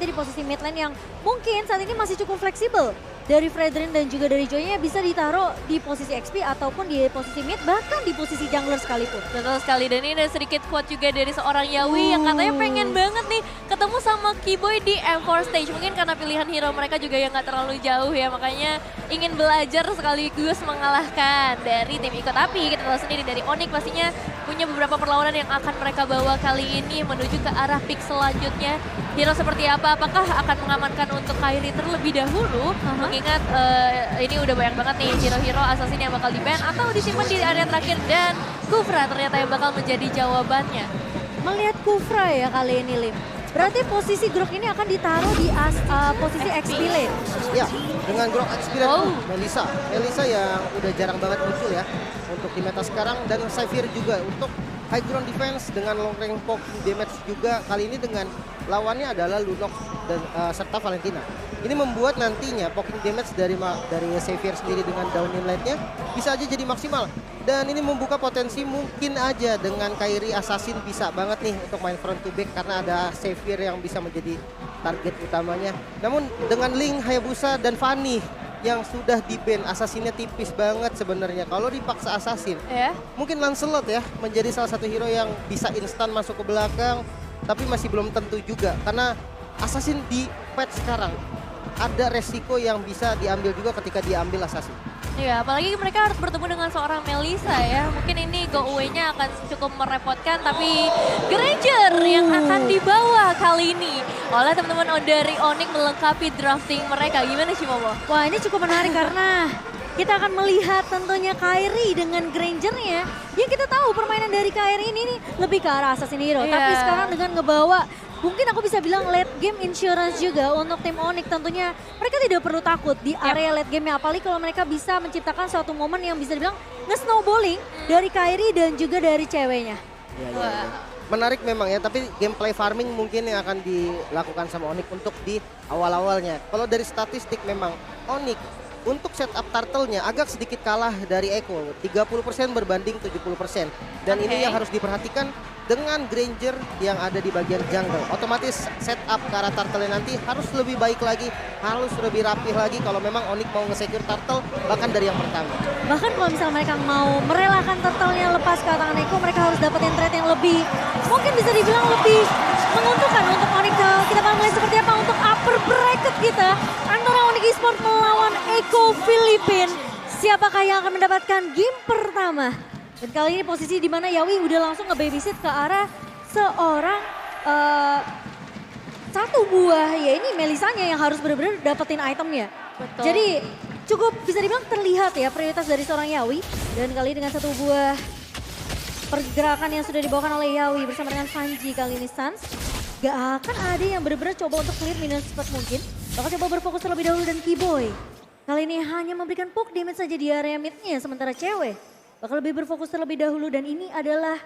di posisi mid lane yang mungkin saat ini masih cukup fleksibel. Dari Fredrin dan juga dari Joy-nya bisa ditaruh di posisi XP ataupun di posisi mid, bahkan di posisi jungler sekalipun. Betul sekali, dan ini ada sedikit quote juga dari seorang Yawi yang katanya pengen banget nih ketemu sama Keyboy di M4 stage. Mungkin karena pilihan hero mereka juga yang gak terlalu jauh ya, makanya ingin belajar sekaligus mengalahkan dari tim Ikut Api. Kita tahu sendiri dari Onyx pastinya punya beberapa perlawanan yang akan mereka bawa kali ini menuju ke arah pick selanjutnya. Hero seperti apa? Apakah akan mengamankan untuk Kairi terlebih dahulu? Mengingat ini udah banyak banget nih hero-hero assassin yang bakal di-ban atau disimpan di area terakhir, dan Kufra ternyata yang bakal menjadi jawabannya. Melihat Kufra ya kali ini, Lim. Berarti posisi Grok ini akan ditaruh di posisi XP lane. Ya, dengan Grok XP lane Melissa. Melissa yang udah jarang banget muncul ya untuk di meta sekarang, dan Xavier juga untuk high ground defense dengan long range poking damage juga. Kali ini dengan lawannya adalah Lunox dan serta Valentina. Ini membuat nantinya poking damage dari Xavier sendiri dengan down in lane-nya bisa aja jadi maksimal. Dan ini membuka potensi mungkin aja dengan Kairi Assassin bisa banget nih untuk main front to back karena ada Xavier yang bisa menjadi target utamanya. Namun dengan Link, Hayabusa dan Fanny yang sudah di-ban, Assassinnya tipis banget sebenarnya. Kalau dipaksa Assassin, mungkin Lancelot ya menjadi salah satu hero yang bisa instan masuk ke belakang, tapi masih belum tentu juga karena Assassin di patch sekarang ada resiko yang bisa diambil juga ketika diambil Assassin. Iya, apalagi mereka harus bertemu dengan seorang Melissa ya. Mungkin ini go away-nya akan cukup merepotkan, tapi Granger yang akan dibawa kali ini oleh teman-teman dari Onyx melengkapi drafting mereka. Gimana sih Momo? Wah, ini cukup menarik karena kita akan melihat tentunya Kairi dengan Granger-nya. Yang kita tahu permainan dari Kairi ini lebih ke arah assassin hero. Tapi sekarang dengan ngebawa, mungkin aku bisa bilang late game insurance juga untuk tim Onyx. Tentunya mereka tidak perlu takut di area late game-nya. Apalagi kalau mereka bisa menciptakan suatu momen yang bisa dibilang nge-snowballing dari Kairi dan juga dari ceweknya. Menarik memang ya, tapi gameplay farming mungkin yang akan dilakukan sama Onyx untuk di awal-awalnya. Kalau dari statistik memang Onyx untuk setup turtle-nya agak sedikit kalah dari Echo, 30% berbanding 70%. Dan ini yang harus diperhatikan dengan Granger yang ada di bagian jungle. Otomatis setup ke arah turtle-nya nanti harus lebih baik lagi, harus lebih rapih lagi kalau memang Onyx mau nge-secure turtle bahkan dari yang pertama. Bahkan kalau misalnya mereka mau merelakan turtle-nya lepas ke tangan Echo, mereka harus dapetin trade yang lebih, mungkin bisa dibilang lebih menguntungkan untuk Onyx. Kita akan melihat seperti apa untuk upper bracket kita antara Onyx Esports melawan Echo Filipin. Siapakah yang akan mendapatkan game pertama? Dan kali ini posisi di mana Yawi udah langsung nge-babysit ke arah seorang satu buah, ya ini Melissanya yang harus benar-benar dapetin itemnya. Betul. Jadi cukup bisa dibilang terlihat ya prioritas dari seorang Yawi. Dan kali dengan satu buah pergerakan yang sudah dibawakan oleh Yawi bersama dengan Sanji kali ini Sans. Gak akan ada yang benar-benar coba untuk clear minion secepat mungkin. Bakal coba berfokus terlebih dahulu dan Keyboy. Kali ini hanya memberikan poke damage saja di area midnya, sementara cewek bakal lebih berfokus terlebih dahulu, dan ini adalah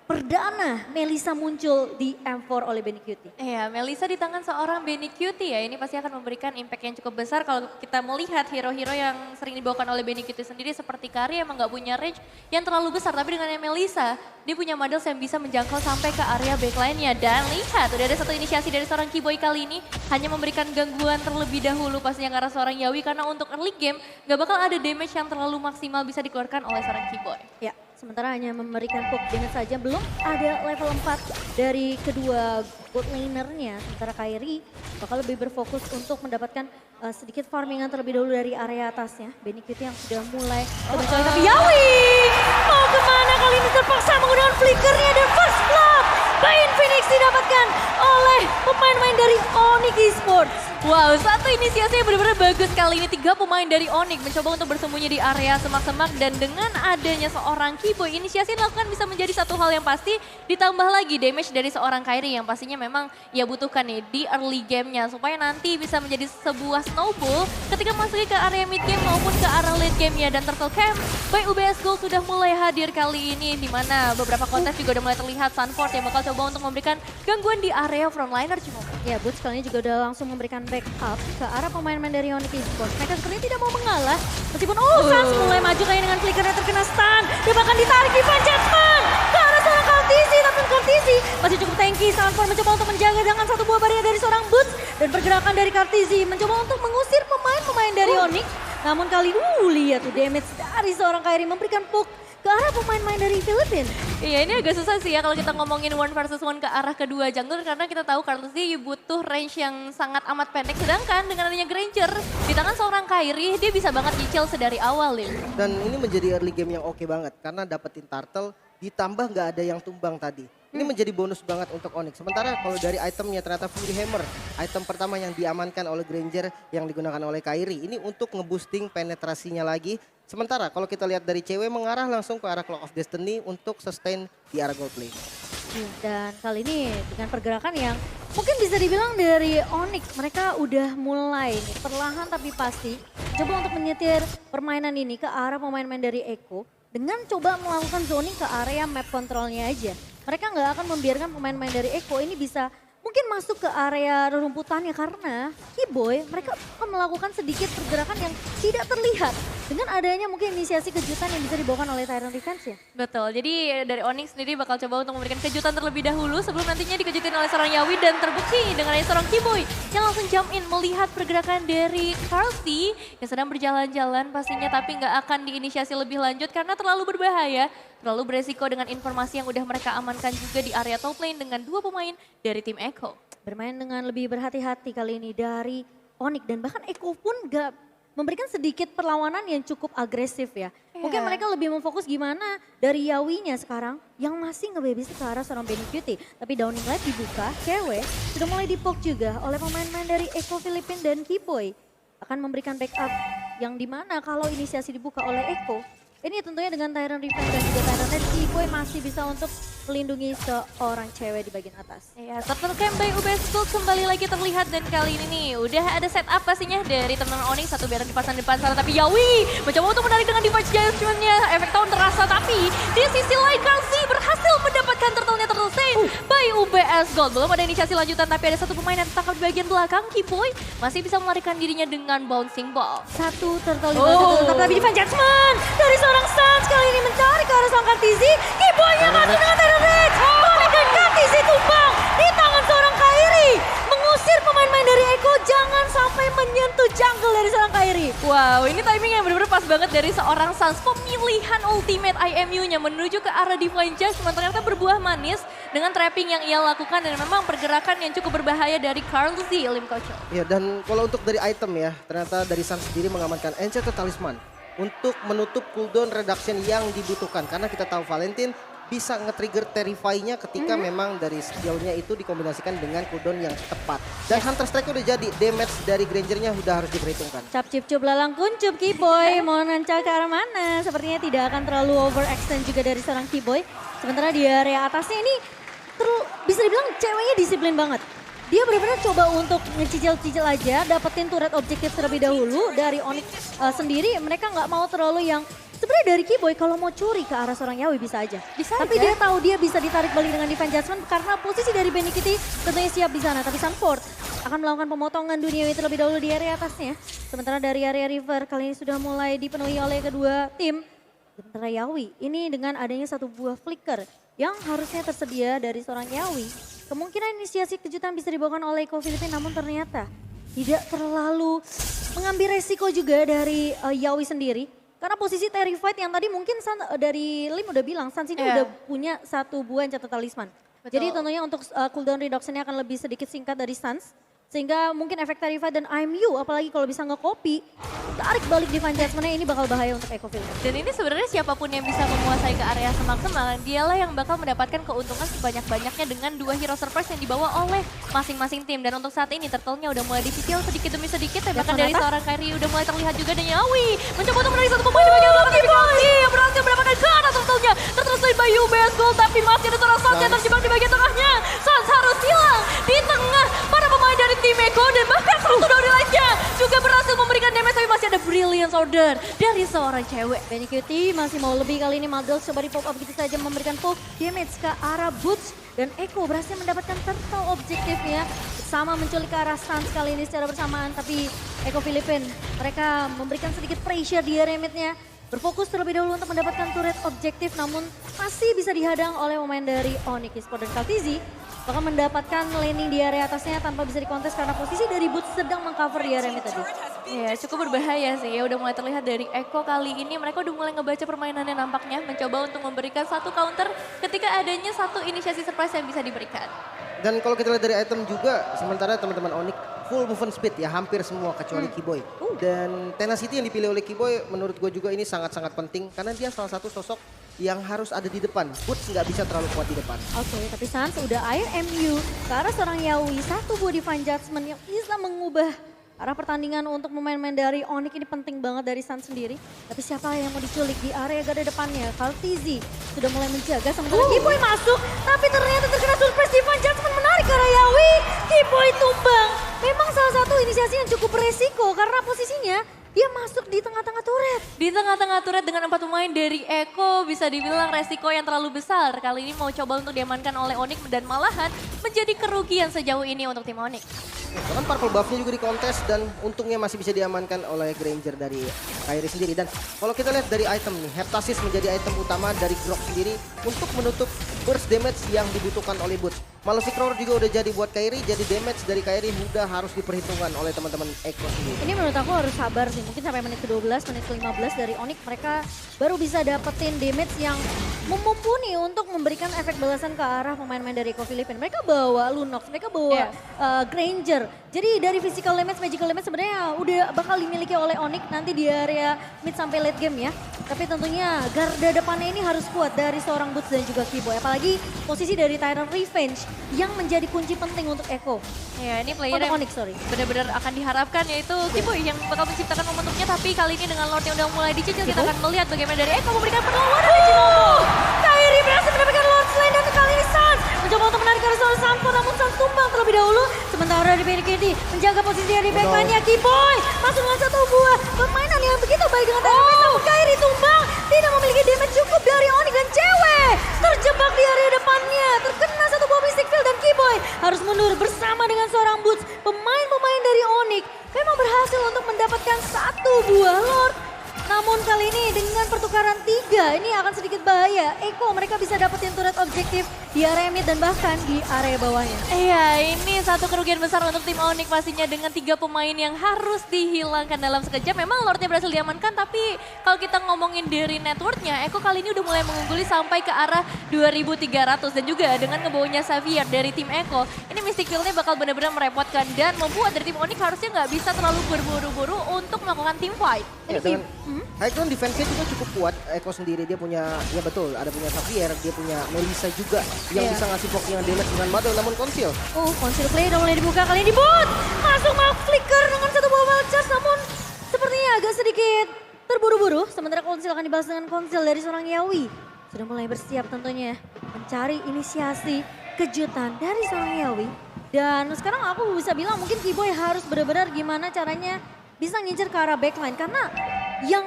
perdana Melissa muncul di M4 oleh Benny Cutie. Iya, Melissa di tangan seorang Benny Cutie ya, ini pasti akan memberikan impact yang cukup besar kalau kita melihat hero-hero yang sering dibawakan oleh Benny Cutie sendiri seperti Kari emang gak punya range yang terlalu besar, tapi dengan Melissa dia punya models yang bisa menjangkau sampai ke area backline-nya. Dan lihat, udah ada satu inisiasi dari seorang Keyboy kali ini, hanya memberikan gangguan terlebih dahulu pastinya ke arah seorang Yawi, karena untuk early game gak bakal ada damage yang terlalu maksimal bisa dikeluarkan oleh seorang Keyboy. Ya, sementara hanya memberikan poke damage saja, belum ada level 4 dari kedua gold laner-nya. Sementara Kairi bakal lebih berfokus untuk mendapatkan sedikit farmingan terlebih dahulu dari area atasnya. Benny Cutie yang sudah mulai mencoba, tapi Yawi mau kemana kali ini, terpaksa menggunakan flickernya, dan first blood by Infinix didapatkan oleh pemain-pemain dari Onyx Esports. Wow, satu inisiasi yang benar-benar bagus kali ini. 3 pemain dari Onyx mencoba untuk bersembunyi di area semak-semak, dan dengan adanya seorang Keyboy, inisiasi dilakukan bisa menjadi satu hal yang pasti, ditambah lagi damage dari seorang Kairi yang pastinya memang ia butuhkan nih di early game-nya, supaya nanti bisa menjadi sebuah snowball ketika masuk ke area mid game maupun ke arah late game-nya. Dan Turtle Camp by UBS Gold sudah mulai hadir kali ini, di mana beberapa kontes juga udah mulai terlihat. Sunford yang bakal coba untuk memberikan gangguan di area frontliner cuma. Ya, Boots kali ini juga udah langsung memberikan backup ke arah pemain-pemain dari Onyx Esports. Mereka sepertinya tidak mau mengalah, meskipun Sans mulai maju kayak dengan flickernya terkena stun. Dia bahkan ditarik di Van Jetman ke arah seorang Kaltisi, Captain Kartizi masih cukup tanky. Sanford mencoba untuk menjaga dengan satu buah barrier dari seorang Boots. Dan pergerakan dari Kartizi mencoba untuk mengusir pemain-pemain dari Onyx. Namun kali lihat tuh damage dari seorang Kairi memberikan poke ke arah pemain-pemain dari Filipina. Iya, ini agak susah sih ya kalau kita ngomongin 1 versus 1 ke arah kedua jungler karena kita tahu Kartusi butuh range yang sangat amat pendek. Sedangkan dengan adanya Granger di tangan seorang Kairi, dia bisa banget nyicil sedari awal, Lim. Dan ini menjadi early game yang oke banget karena dapetin turtle ditambah nggak ada yang tumbang tadi. Ini menjadi bonus banget untuk Onyx. Sementara kalau dari itemnya ternyata Fury Hammer, item pertama yang diamankan oleh Granger yang digunakan oleh Kairi. Ini untuk ngeboosting penetrasinya lagi. Sementara kalau kita lihat dari cewek mengarah langsung ke arah Clock of Destiny untuk sustain di arah gold play. Dan kali ini dengan pergerakan yang mungkin bisa dibilang dari Onyx, mereka udah mulai nih perlahan tapi pasti coba untuk menyetir permainan ini ke arah pemain-pemain dari Echo dengan coba melakukan zoning ke area map controlnya aja. Mereka nggak akan membiarkan pemain-pemain dari Echo ini bisa mungkin masuk ke area rerumputannya karena Keyboy mereka akan melakukan sedikit pergerakan yang tidak terlihat dengan adanya mungkin inisiasi kejutan yang bisa dibawakan oleh Tyrant Defense ya. Betul, jadi dari Onyx sendiri bakal coba untuk memberikan kejutan terlebih dahulu sebelum nantinya dikejutin oleh seorang Yawi dan terbukti dengan adanya seorang Keyboy yang langsung jump in melihat pergerakan dari Karlsey yang sedang berjalan-jalan pastinya tapi nggak akan diinisiasi lebih lanjut karena terlalu berbahaya. Terlalu beresiko dengan informasi yang udah mereka amankan juga di area top lane dengan 2 pemain dari tim Echo. Bermain dengan lebih berhati-hati kali ini dari Onyx dan bahkan Echo pun gak memberikan sedikit perlawanan yang cukup agresif ya. Mungkin mereka lebih memfokus gimana dari Yawinya sekarang yang masih nge-babysit ke arah seorang Benny Cutie. Tapi Downing Light dibuka, cewek sudah mulai dipoke juga oleh pemain-pemain dari Echo Filipina dan Keyboy. Akan memberikan backup yang dimana kalau inisiasi dibuka oleh Echo. Ini tentunya dengan Tyrant Defense dan juga Tyrant Defense, Keyboy masih bisa untuk melindungi seorang cewek di bagian atas. Ya, tercamp by UBS Gold kembali lagi terlihat dan kali ini nih udah ada setup pastinya dari teman Onyx satu biaran dipasang di depan sana tapi Yawi mencoba untuk menarik dengan device giant cumannya efek tahun terasa tapi di sisi lain Karlsey berhasil mendapatkan turtle-nya terselesai by UBS Gold. Belum ada inisiasi lanjutan tapi ada satu pemain yang tertangkap di bagian belakang. Keyboy masih bisa melarikan dirinya dengan bouncing ball. Satu turtle di bawah satu tapi Divine Judgment dari seorang Sans kali ini mencari ke arah seorang Kartizi. Keyboy-nya mati dengan Tyrant Rage. Dan Kartizi tumbang di tangan seorang Kairi. Mengusir pemain-pemain dari Echo jangan sampai menyentuh jungle dari seorang Kairi. Wow, ini timing yang benar-benar pas banget dari seorang Sans. Pemilihan ultimate IMU-nya menuju ke arah Divine Judgment ternyata berbuah manis dengan trapping yang ia lakukan dan memang pergerakan yang cukup berbahaya dari Karlsey, Lim Kocho. Ya, dan kalau untuk dari item ya, ternyata dari Sun sendiri mengamankan Enchanted Talisman untuk menutup cooldown reduction yang dibutuhkan. Karena kita tahu Valentine bisa nge-trigger Terrify-nya ketika memang dari skill-nya itu dikombinasikan dengan cooldown yang tepat. Dan Hunter Strike udah jadi, damage dari Granger-nya udah harus diperhitungkan. Cap cip cup lalang kuncup Keyboy mau nancap ke arah mana? Sepertinya tidak akan terlalu overextend juga dari seorang Keyboy. Sementara di area atasnya ini bisa dibilang ceweknya disiplin banget. Dia benar-benar coba untuk ngecicil-cicil aja, dapetin turret objektif terlebih dahulu dari Onyx sendiri. Mereka nggak mau terlalu yang sebenarnya dari Keyboy kalau mau curi ke arah seorang Yawi bisa aja. Tapi dia tahu dia bisa ditarik balik dengan Divine Judgment karena posisi dari Benny Kitty tentunya siap di sana. Tapi Sanford akan melakukan pemotongan duniawi terlebih dahulu di area atasnya. Sementara dari area river kali ini sudah mulai dipenuhi oleh kedua tim. Sementara Yawi ini dengan adanya satu buah flicker yang harusnya tersedia dari seorang Yawi. Kemungkinan inisiasi kejutan bisa dibawakan oleh Echo Filipina namun ternyata tidak terlalu mengambil resiko juga dari Yawi sendiri. Karena posisi Terrified yang tadi mungkin dari Lim udah bilang, Sans ini udah punya satu buah Enchanted Talisman. Betul. Jadi tentunya untuk cooldown reduction-nya akan lebih sedikit singkat dari Sans. Sehingga mungkin efek Terrified dan IMU apalagi kalau bisa nge-copy, tarik balik Divine Judgment-nya ini bakal bahaya untuk Echo Filipina. Dan ini sebenarnya siapapun yang bisa menguasai ke area semak-semak, dialah yang bakal mendapatkan keuntungan sebanyak-banyaknya dengan 2 hero surprise yang dibawa oleh masing-masing tim. Dan untuk saat ini turtle-nya udah mulai dicicil sedikit demi sedikit, bahkan dari seorang Kairi udah mulai terlihat juga dan Yawi mencoba untuk menarik satu pemain di bagian belakang tapi Karlsey yang berhasil mendapatkan ke arah turtle-nya. Terselesai by UBS Gold tapi masih ada seorang Sans yang terjebak di bagian tengahnya. Sans harus hilang di tengah para pemain dari tim Echo dan bahkan satu dari lainnya juga berhasil memberikan damage tapi masih ada Brilliance Order dari seorang cewek. Benny Cutie masih mau lebih kali ini, Magdal coba di pop up gitu saja memberikan poke damage ke arah Boots. Dan Echo berhasil mendapatkan turtle objektifnya sama menculik ke arah Sans kali ini secara bersamaan. Tapi Echo Filipina mereka memberikan sedikit pressure di area mid-nya. berfokus terlebih dahulu untuk mendapatkan turret objektif, namun masih bisa dihadang oleh pemain dari Onyx Esports dan Kaltizi. Bahkan mendapatkan laning di area atasnya tanpa bisa dikontes karena posisi dari Boots sedang mengcover di area mid tadi. Ya cukup berbahaya sih ya, udah mulai terlihat dari Eko kali ini mereka udah mulai ngebaca permainannya nampaknya. Mencoba untuk memberikan satu counter ketika adanya satu inisiasi surprise yang bisa diberikan. Dan kalau kita lihat dari item juga, sementara teman-teman Onyx full movement speed ya, hampir semua kecuali Kiboy. Dan tenacity yang dipilih oleh Kiboy menurut gue juga ini sangat-sangat penting karena dia salah satu sosok yang harus ada di depan. Boots nggak bisa terlalu kuat di depan. Oke, tapi Sans udah air MU ke arah seorang Yawi, satu buah Divine Judgment yang bisa mengubah arah pertandingan untuk pemain-pemain dari Onyx. Ini penting banget dari Sans sendiri. Tapi siapa yang mau diculik di area gada depannya? Kaltizi sudah mulai menjaga, sementara Kiboy masuk. Tapi ternyata terkena surprise Divine Judgment menarik ke arah Yawi. Kiboy tumbang. Memang salah satu inisiasi yang cukup beresiko karena posisinya dia masuk di tengah-tengah turret. Di tengah-tengah turret dengan 4 pemain dari Eko bisa dibilang resiko yang terlalu besar. Kali ini mau coba untuk diamankan oleh Onyx dan malahan menjadi kerugian sejauh ini untuk tim Onyx. Bahkan purple buff-nya juga di kontes dan untungnya masih bisa diamankan oleh Granger dari Kairi sendiri. Dan kalau kita lihat dari item nih, Heptasis menjadi item utama dari Grok sendiri untuk menutup burst damage yang dibutuhkan oleh Boots. Malefic Roar juga udah jadi buat Kairi, jadi damage dari Kairi udah harus diperhitungkan oleh teman-teman Eko sendiri. Ini menurut aku harus sabar sih, mungkin sampai menit ke-12, menit ke-15 dari Onyx mereka baru bisa dapetin damage yang mumpuni untuk memberikan efek balasan ke arah pemain-pemain dari Eko Filipin. Mereka bawa Lunox, mereka bawa Granger. Jadi dari physical damage, magical damage sebenarnya udah bakal dimiliki oleh Onyx nanti di area mid sampai late game ya. Tapi tentunya garda depannya ini harus kuat dari seorang Boots dan juga Kiboy. Apalagi posisi dari Tyrant Revenge yang menjadi kunci penting untuk Eko. Ya ini player Untuk yang Onyx, sorry. benar-benar akan diharapkan yaitu Kiboy yang bakal menciptakan momentumnya. Tapi kali ini dengan Lord yang udah mulai dicicil kita akan melihat bagaimana dari Eko memberikan perlawanan di Jinomo. Kairi berhasil mendapatkan Lord Slane dan kali ini Sans mencoba untuk menarik arah seorang Sanfo, namun Sans tumbang terlebih dahulu. Sementara di Benikidi menjaga posisi dari backline-nya Kiboy. Masuk dengan satu buah permainan yang begitu baik dengan Tyrant namun Kairi tumbang. Tidak memiliki damage cukup dari Onyx dan cewek terjebak di area depannya. Terkena satu buah Mystic Field dan Kiboy harus mundur bersama dengan seorang Boots. Pemain-pemain dari Onyx memang berhasil untuk mendapatkan satu buah Lord. Namun kali ini dengan pertukaran 3 ini akan sedikit bahaya. Eko mereka bisa dapetin turret objektif di area mid dan bahkan di area bawahnya. Iya ini satu kerugian besar untuk tim Onyx pastinya dengan 3 pemain yang harus dihilangkan dalam sekejap. Memang Lordnya berhasil diamankan tapi kalau kita ngomongin dari networknya Eko kali ini udah mulai mengungguli sampai ke arah 2300. Dan juga dengan ngebawanya Xavier dari tim Eko ini Mystic Field-nya bakal benar-benar merepotkan dan membuat dari tim Onyx harusnya nggak bisa terlalu berburu-buru untuk melakukan team fight. Ya, dengan high ground defense-nya juga cukup kuat. Eko sendiri dia punya, ya betul, ada punya Xavier, dia punya Melissa juga yang bisa ngasih poking damage dengan Mother namun konsil. Konsil play udah mulai dibuka kali ini Boot. Masuk Mark Flicker dengan satu buah wild charge namun sepertinya agak sedikit terburu-buru. Sementara konsil akan dibalas dengan konsil dari seorang Yawi. Sudah mulai bersiap tentunya mencari inisiasi kejutan dari seorang Yawi. Dan sekarang aku bisa bilang mungkin Kiboy harus benar-benar gimana caranya bisa ngincer ke arah backline. Karena yang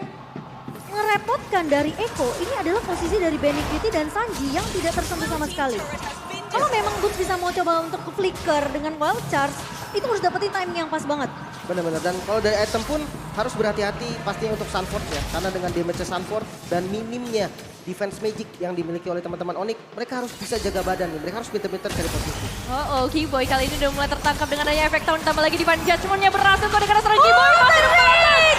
merepotkan dari Eko ini adalah posisi dari Benikidi dan Sanji yang tidak tersentuh sama sekali. Kalau memang Boots bisa mau coba untuk ke flicker dengan wild charge, itu harus dapetin timing yang pas banget. Benar-benar, dan kalau dari item pun harus berhati-hati pastinya untuk Sunford ya. Karena dengan damage Sunford dan minimnya defense magic yang dimiliki oleh teman-teman Onyx, mereka harus bisa jaga badan nih, mereka harus pintar-pintar cari posisi. Kiboy kali ini udah mulai tertangkap dengan adanya efek tahun ditambah lagi di Judgment-nya berhasil kok dengan serangan Kiboy.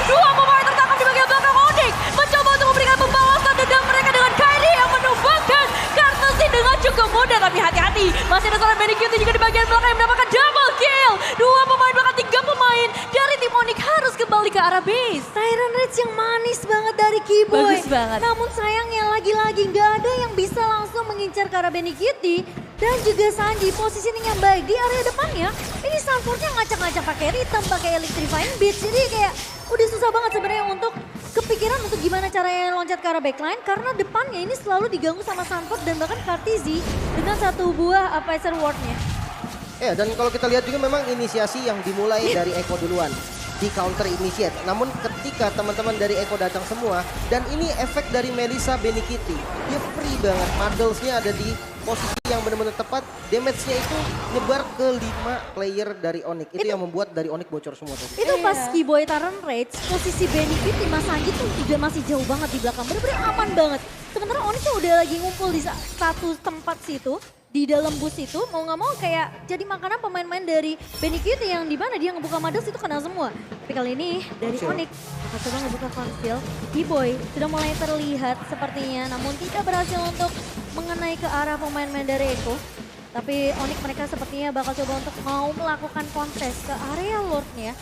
Dua pemain tertangkap di bagian belakang Onyx mencoba untuk memberikan pembalasan dendam mereka dengan Kylie yang menumbangkan Kartusi dengan cukup mudah. Tapi hati-hati, masih ada seorang Benikidi juga di bagian belakang yang mendapatkan double kill. Dua pemain bahkan 3 pemain dari tim Onyx harus kembali ke arah base. Tyrant Rage yang manis banget dari Kiboy. Bagus banget. Namun sayangnya lagi-lagi nggak ada yang bisa langsung mengincar ke arah Benikidi. Dan juga Sanji positioning yang baik di area depannya. Ini Sanfordnya ngacak-ngacak pakai rhythm, pakai electrifying beats. Jadi kayak udah susah banget sebenarnya untuk kepikiran untuk gimana caranya loncat ke arah backline. Karena depannya ini selalu diganggu sama Sanford dan bahkan Kartizi dengan satu buah Apaiser Ward-nya. Ya, dan kalau kita lihat juga memang inisiasi yang dimulai dari Eko duluan. Di counter initiate. Namun ketika teman-teman dari Eko datang semua, dan ini efek dari Melissa Benikidi. Dia free banget, Muddles-nya ada di posisi yang benar-benar tepat, damage-nya itu nyebar ke 5 player dari Onyx. Itu yang membuat dari Onyx bocor semua tadi. Itu pas Keyboy Taren Rage, posisi Benny Kitty Mas Sanji tuh juga masih jauh banget di belakang. Bener-bener aman banget. Sementara Onyx tuh udah lagi ngumpul di satu tempat situ. Di dalam bus itu mau nggak mau kayak jadi makanan pemain-pemain dari Benny Kitty yang di mana dia ngebuka Madas itu kena semua. Tapi kali ini dari Onyx akan coba ngebuka Conceal. Keyboy sudah mulai terlihat sepertinya namun tidak berhasil untuk mengenai ke arah pemain-pemain dari Echo. Tapi Onyx mereka sepertinya bakal coba untuk mau melakukan kontes ke area Lordnya.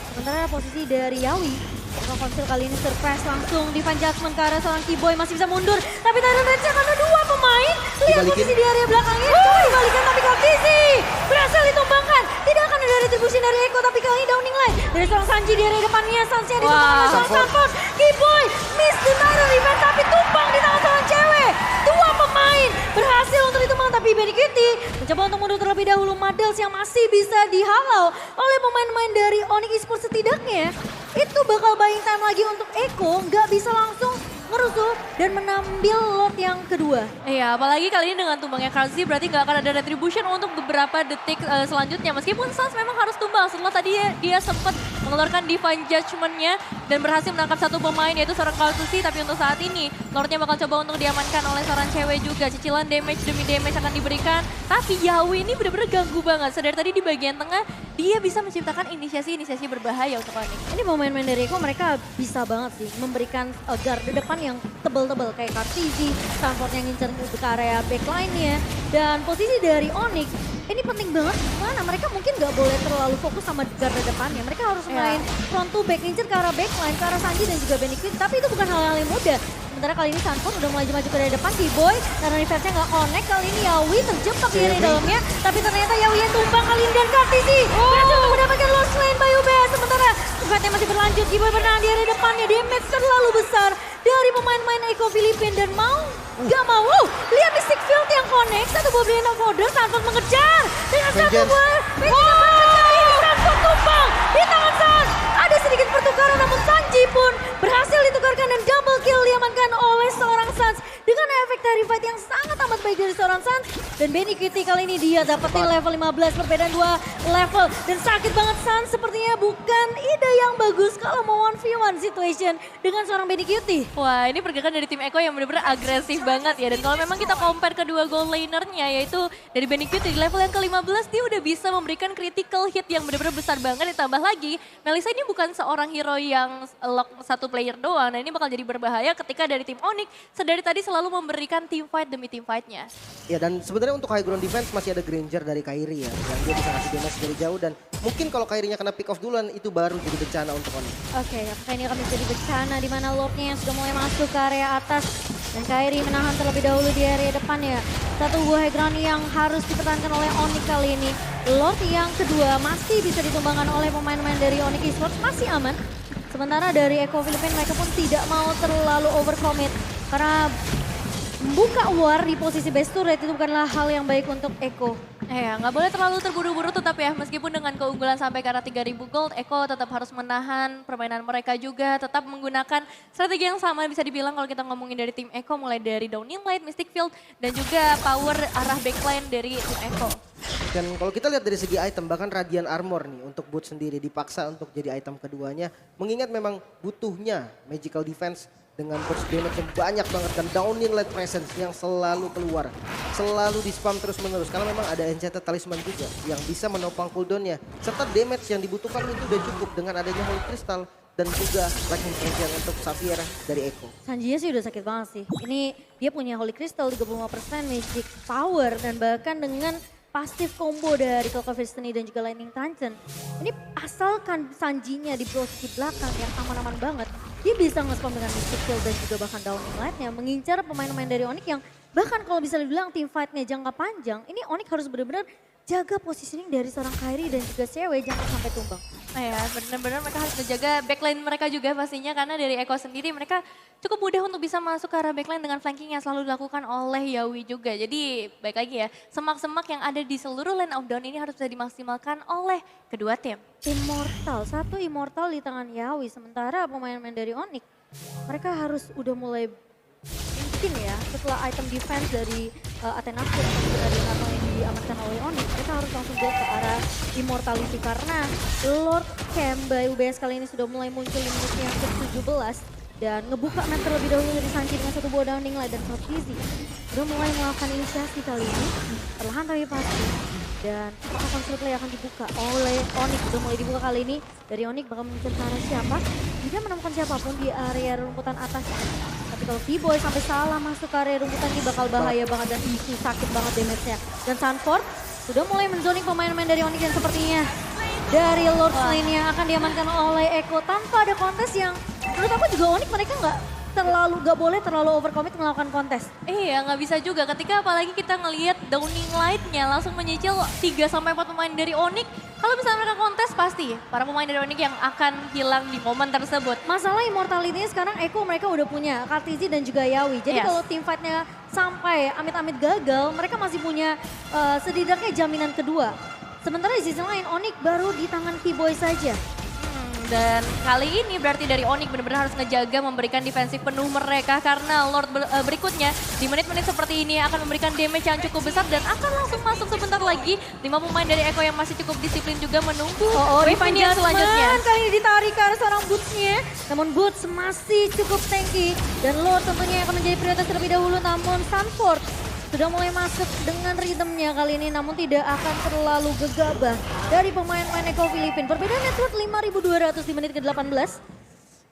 Sementara posisi dari Yawi, Konsil kali ini surprise langsung Divine Judgment ke arah seorang Keyboy masih bisa mundur. Tapi Taren Rage karena 2 pemain, lihat posisi di area belakangnya, coba dibalikan tapi Kartisi berhasil ditumbangkan. Tidak akan ada retribusi dari Echo tapi kali ini Downing Light dari seorang Sanji di area depannya. Sansnya ditumbang oleh seorang Sanford. Keyboy miss di Taren Revenge tapi tumbang di tangan seorang cewek. 2 pemain berhasil untuk ditumbang tapi Benny Kitty mencoba untuk mundur terlebih dahulu. Madels yang masih bisa dihalau oleh pemain-pemain dari Onyx Esports setidaknya itu bakal buying time lagi untuk Echo, nggak bisa langsung ngerusuh dan menambil lot yang kedua. Iya, apalagi kali ini dengan tumbangnya Karzi berarti nggak akan ada retribution untuk beberapa detik selanjutnya. Meskipun Sans memang harus tumbang setelah tadi dia sempat mengeluarkan Divine Judgment-nya dan berhasil menangkap 1 pemain yaitu seorang Kartusi. Tapi untuk saat ini Lordnya bakal coba untuk diamankan oleh seorang cewek juga. Cicilan damage demi damage akan diberikan. Tapi Yawi ini benar-benar ganggu banget. Sedari tadi di bagian tengah dia bisa menciptakan inisiasi-inisiasi berbahaya untuk Onyx. Ini pemain-pemain dari Echo mereka bisa banget sih memberikan garda depan yang tebel-tebel kayak Kartizi, Stanford yang ngincer ke area backline-nya. Dan posisi dari Onyx ini penting banget mana mereka mungkin nggak boleh terlalu fokus sama garda depannya. Mereka harus main front to back, ngincer ke arah backline, ke arah Sanji dan juga Benny Kitty. Tapi itu bukan hal-hal yang mudah. Sementara kali ini Sanford udah mulai maju ke area depan, Keyboy karena reverse-nya nggak connect. Kali ini Yawi terjebak di area dalamnya. Tapi ternyata Yawi yang tumbang kali ini dan Kartizi berhasil untuk mendapatkan lost lane by UBS. Sementara fight-nya masih berlanjut, Keyboy menang di area depannya. Damage terlalu besar dari pemain-pemain Echo Filipina dan mau gak mau. Lihat Mystic Field yang connect, 1 buah Blade of Order, Sanford mengejar dengan 1 buah Sanford tumbang di tangan Sans. Ada sedikit pertukaran namun Sanji pun berhasil ditukarkan dan double kill diamankan oleh seorang Sans dengan efek dari fight yang sangat amat baik dari seorang Sans. Dan Benny Kitty kali ini dia dapetin level 15, perbedaan 2 level. Dan sakit banget Sans, sepertinya bukan ide yang bagus kalau mau 1v1 situation dengan seorang Benny Kitty. Wah, ini pergerakan dari tim Echo yang benar-benar agresif banget ya. Dan kalau memang kita compare kedua gold lanernya yaitu dari Benny Kitty di level yang ke-15 dia udah bisa memberikan critical hit yang benar-benar besar banget. Ditambah lagi Melissa ini bukan seorang hero yang lock 1 player doang. Nah ini bakal jadi berbahaya ketika dari tim Onyx sedari tadi selalu memberikan team fight demi team fightnya. Ya dan sebenarnya untuk high ground defense masih ada Granger dari Kairi ya. Yang dia bisa ngasih damage dari jauh dan mungkin kalau Kairinya kena pick off duluan itu baru jadi bencana untuk Onyx. Oke, apakah ini akan menjadi bencana di mana Lordnya yang sudah mulai masuk ke area atas. Dan Kairi menahan terlebih dahulu di area depan ya. 1 buah high ground yang harus dipertahankan oleh Onyx kali ini. Lord yang kedua masih bisa ditumbangkan oleh pemain-pemain dari Onyx Esports, masih aman. Sementara dari Echo Filipina mereka pun tidak mau terlalu overcommit. Karena membuka war di posisi base turret itu bukanlah hal yang baik untuk Echo. Ya, nggak boleh terlalu terburu-buru tetap ya. Meskipun dengan keunggulan sampai ke arah 3.000 gold, Echo tetap harus menahan permainan mereka juga. Tetap menggunakan strategi yang sama bisa dibilang kalau kita ngomongin dari tim Echo. Mulai dari Downing Light, Mystic Field, dan juga power arah backline dari tim Echo. Dan kalau kita lihat dari segi item, bahkan Radiant Armor nih untuk Boots sendiri dipaksa untuk jadi item keduanya. Mengingat memang butuhnya Magical Defense dengan burst damage yang banyak banget dan Downing Light Presence yang selalu keluar. Selalu di spam terus menerus karena memang ada Enchanted Talisman juga yang bisa menopang cooldownnya. Serta damage yang dibutuhkan itu udah cukup dengan adanya Holy Crystal dan juga Lightning Transient untuk Xavier dari Echo. Sanjinya sih udah sakit banget sih. Ini dia punya Holy Crystal 35%, Magic Power dan bahkan dengan pasif combo dari Clock of Destiny dan juga Lightning Transient. Ini asalkan Sanjinya di posisi belakang yang aman-aman banget, dia bisa nge-spam dengan Mystic Field dan juga bahkan Downing Light-nya mengincar pemain-pemain dari Onyx yang bahkan kalau bisa dibilang team fight-nya jangka panjang, ini Onyx harus benar-benar jaga positioning dari seorang Kairi dan juga Cewek jangan sampai tumbang. Nah ya, benar-benar mereka harus menjaga backline mereka juga pastinya karena dari Echo sendiri mereka cukup mudah untuk bisa masuk ke arah backline dengan flanking yang selalu dilakukan oleh Yawi juga. Jadi baik lagi ya, semak-semak yang ada di seluruh lane of down ini harus bisa dimaksimalkan oleh kedua tim. Immortal, 1 Immortal di tangan Yawi, sementara pemain-pemain dari Onyx mereka harus udah mulai mungkin ya setelah item defense dari Athena Put atau juga dari Nato yang diamankan oleh Onyx, mereka harus langsung go ke arah Immortality karena Lord Kemba UBS kali ini sudah mulai muncul di menit yang ke-17 dan ngebuka map terlebih dahulu dari Sanji dengan satu buah Downing Light dan Easy sudah mulai melakukan inisiasi kali ini perlahan tapi pasti. Dan apakah konsol play akan dibuka oleh Onyx, sudah mulai dibuka kali ini. Dari Onyx bakal mencari ke arah siapa? Tidak menemukan siapapun di area rumputan atas. Tapi kalau T-Boy sampai salah masuk ke area rumputan ini bakal bahaya banget dan isu sakit banget damage-nya. Dan Sanford sudah mulai menzoning pemain-pemain dari Onyx yang sepertinya dari Lord Lane yang akan diamankan oleh Eko tanpa ada kontes yang menurut aku juga Onyx mereka gak boleh terlalu overcommit melakukan kontes. Iya, nggak bisa juga ketika apalagi kita ngelihat Downing Light-nya langsung menyicil 3-4 pemain dari Onyx. Kalau misalnya mereka kontes pasti para pemain dari Onyx yang akan hilang di momen tersebut. Masalah immortality-nya sekarang Eko mereka udah punya Kartizi dan juga Yawi. Jadi kalau team fight-nya sampai amit-amit gagal, mereka masih punya setidaknya jaminan kedua. Sementara di sisi lain Onyx baru di tangan T-Boy saja. Dan kali ini berarti dari Onyx benar-benar harus ngejaga memberikan defensif penuh mereka karena Lord berikutnya di menit-menit seperti ini akan memberikan damage yang cukup besar dan akan langsung masuk sebentar lagi. 5 pemain dari Eko yang masih cukup disiplin juga menunggu wave yang selanjutnya. Kali ini ditarik ke arah seorang Boots-nya. Namun Boots masih cukup tanky dan Lord tentunya akan menjadi prioritas terlebih dahulu, namun Sanford sudah mulai masuk dengan ritmenya kali ini namun tidak akan terlalu gegabah dari pemain-pemain Eko Filipina. Perbedaan network 5.200 di menit ke-18.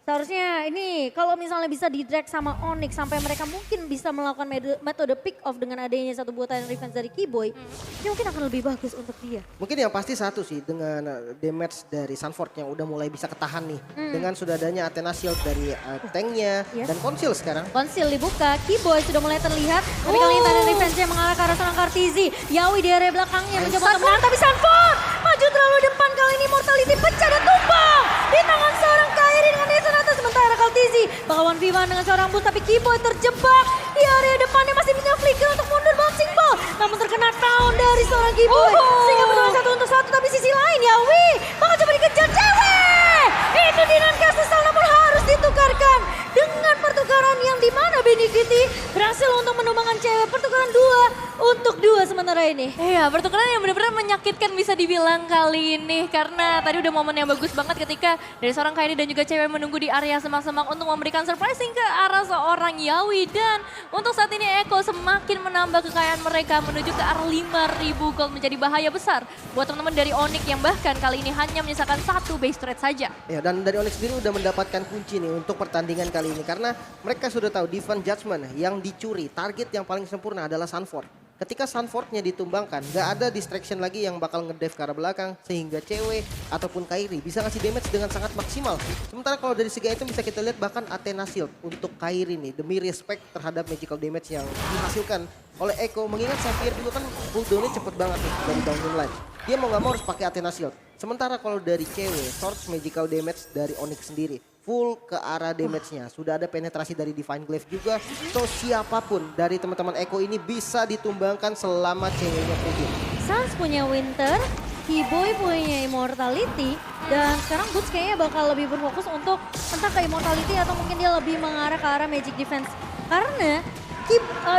Seharusnya ini kalau misalnya bisa di-drag sama Onyx sampai mereka mungkin bisa melakukan metode pick off dengan adanya satu buah Titan Revenge dari Keyboy. Ini mungkin akan lebih bagus untuk dia. Mungkin yang pasti satu sih dengan damage dari Sanford yang udah mulai bisa ketahan nih. Dengan sudah adanya Athena Shield dari tanknya dan Conceal sekarang. Conceal dibuka, Keyboy sudah mulai terlihat. Tapi kali ini Titan Revenge yang mengarah ke arah seorang Kartizi. Yawi di area belakangnya mencoba untuk menang tapi Sanford maju terlalu depan kali ini Mortality pecah dan tumbang di tangan seorang Kairi dengan Nation atas. Sementara Kartizi bakal 1v1 dengan seorang Boots tapi Keyboy terjebak di area depannya masih punya flicker untuk mundur bouncing ball. Namun terkena down dari seorang Keyboy sehingga berlawan 1-1 tapi sisi lain Yawi bakal coba dikejar cewek. Itu Dinan sesal namun harus ditukarkan dengan pertukaran yang dimana Benny Kitty berhasil untuk menumbangkan cewek. Pertukaran 2 untuk 2 sementara ini. Iya, pertukaran yang benar-benar menyakitkan bisa dibilang kali ini karena tadi udah momen yang bagus banget ketika dari seorang Kairi dan juga cewek menunggu di area semak-semak untuk memberikan surprising ke arah seorang Yawi dan untuk saat ini Eko semakin menambah kekayaan mereka menuju ke arah 5.000 gold menjadi bahaya besar buat teman-teman dari Onyx yang bahkan kali ini hanya menyisakan 1 base trade saja. Ya, dan dari Onyx sendiri udah mendapatkan kunci nih untuk pertandingan kali ini karena mereka sudah tahu Divine Judgment yang dicuri, target yang paling sempurna adalah Sanford. Ketika Sanfordnya ditumbangkan, gak ada distraction lagi yang bakal ngedive ke arah belakang sehingga cewek ataupun Kairi bisa ngasih damage dengan sangat maksimal. Sementara kalau dari segi item bisa kita lihat bahkan Athena Shield untuk Kairi nih demi respect terhadap magical damage yang dihasilkan oleh Eko. Mengingat Xavier juga kan cooldownnya cepet banget nih dari Downing Light. Dia mau gak mau harus pakai Athena Shield. Sementara kalau dari cewek, source magical damage dari Onyx sendiri full ke arah damage-nya. Sudah ada penetrasi dari Divine Glaive juga. So siapapun dari teman-teman Eko ini bisa ditumbangkan selama ceweknya pergi. Sans punya Winter, Keyboy punya Immortality, dan sekarang Boots kayaknya bakal lebih berfokus untuk entah ke Immortality atau mungkin dia lebih mengarah ke arah Magic Defense. Karena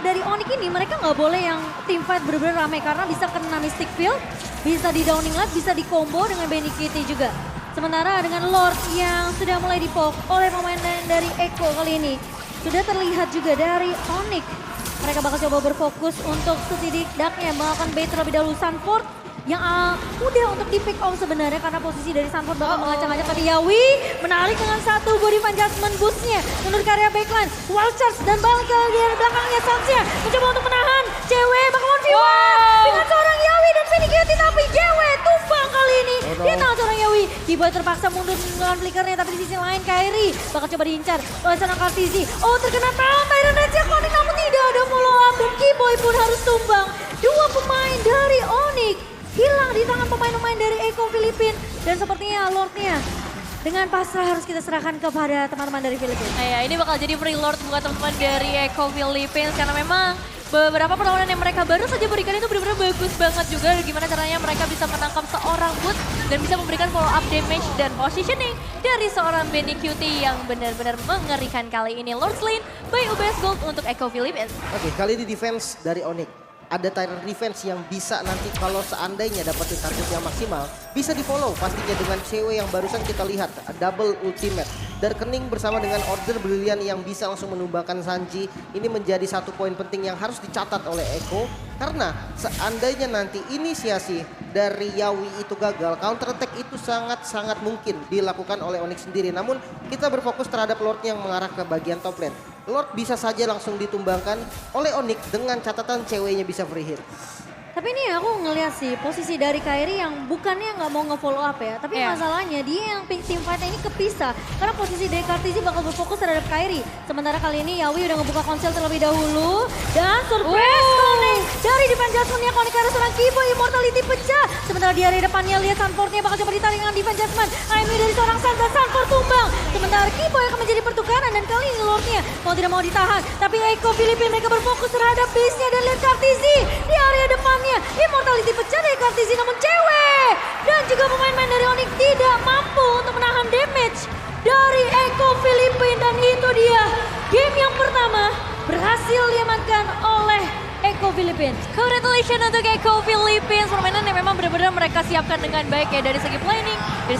dari Onyx ini mereka nggak boleh yang team fight bener-bener ramai karena bisa kena Mystic Field, bisa di Downing Light, bisa di combo dengan Benny Kitty juga. Sementara dengan Lord yang sudah mulai dipok oleh pemain dari Eko kali ini. Sudah terlihat juga dari Onyx. Mereka bakal coba berfokus untuk setidaknya melakukan bait terlebih dahulu. Sanford yang mudah untuk di pick off sebenarnya karena posisi dari Sanford bakal mengacak-acak. Tapi Yawi menarik dengan satu body adjustment boostnya. Menurut ke area backline, wild charge dan balik ke area belakangnya Sansnya. Mencoba untuk menahan, cewek bakal 1v1 dengan seorang Yawi dan Benny Kitty. Tapi cewek tumbang kali ini. Dia tahu seorang Yawi. Keyboy terpaksa mundur dengan flickernya tapi di sisi lain Kairi bakal coba diincar oleh seorang Kartizi. Oh terkena down Tyrant Rage Connect namun tidak ada follow up dan Keyboy pun harus tumbang. 2 pemain dari Onyx hilang di tangan pemain-pemain dari Eko Filipina dan sepertinya Lordnya dengan pasrah harus kita serahkan kepada teman-teman dari Filipina. Nah ya, ini bakal jadi free Lord buat teman-teman dari Eko Philippines karena memang beberapa perlawanan yang mereka baru saja berikan itu benar-benar bagus banget juga. Gimana caranya mereka bisa menangkap seorang Wood dan bisa memberikan follow up damage dan positioning dari seorang Benny Cutie yang benar-benar mengerikan kali ini. Lord Slain by UBS Gold untuk Echo Philippines. Oke, kali ini defense dari Onyx. Ada tyrant defense yang bisa nanti kalau seandainya dapetin target yang maksimal, bisa di follow pastinya dengan cewek yang barusan kita lihat, double ultimate. Darkening bersama dengan Order Brilliant yang bisa langsung menumbangkan Sanji. Ini menjadi satu poin penting yang harus dicatat oleh Echo. Karena seandainya nanti inisiasi dari Yawi itu gagal, counter attack itu sangat-sangat mungkin dilakukan oleh Onyx sendiri. Namun kita berfokus terhadap Lord yang mengarah ke bagian top lane. Lord bisa saja langsung ditumbangkan oleh Onyx dengan catatan ceweknya bisa free hit. Tapi ini aku ngeliat sih posisi dari Kairi yang bukannya nggak mau nge-follow up ya. Tapi masalahnya dia yang tim fight-nya ini kepisah. Karena posisi dari Kartisi bakal berfokus terhadap Kairi. Sementara kali ini Yawi udah ngebuka konsel terlebih dahulu. Dan surprise calling dari defense judgment-nya connect ke arah seorang Kibo. Immortality pecah. Sementara di area depannya lihat Sunford-nya bakal coba ditarik dengan defense judgment. AMU dari seorang Sans dan Sunford tumbang. Sementara Kibo yang akan menjadi pertukaran dan kali ini Lord-nya mau tidak mau ditahan. Tapi Echo Philippines mereka berfokus terhadap base-nya dan lihat Kartisi di area depannya. Immortality pecah dari Kartisi namun cewek dan juga pemain-pemain dari Onyx tidak mampu untuk menahan damage dari Echo Philippines. Dan itu dia game yang pertama berhasil diamankan oleh Echo Philippines. Congratulations untuk Echo Philippines, permainan yang memang benar-benar mereka siapkan dengan baik ya dari segi planning.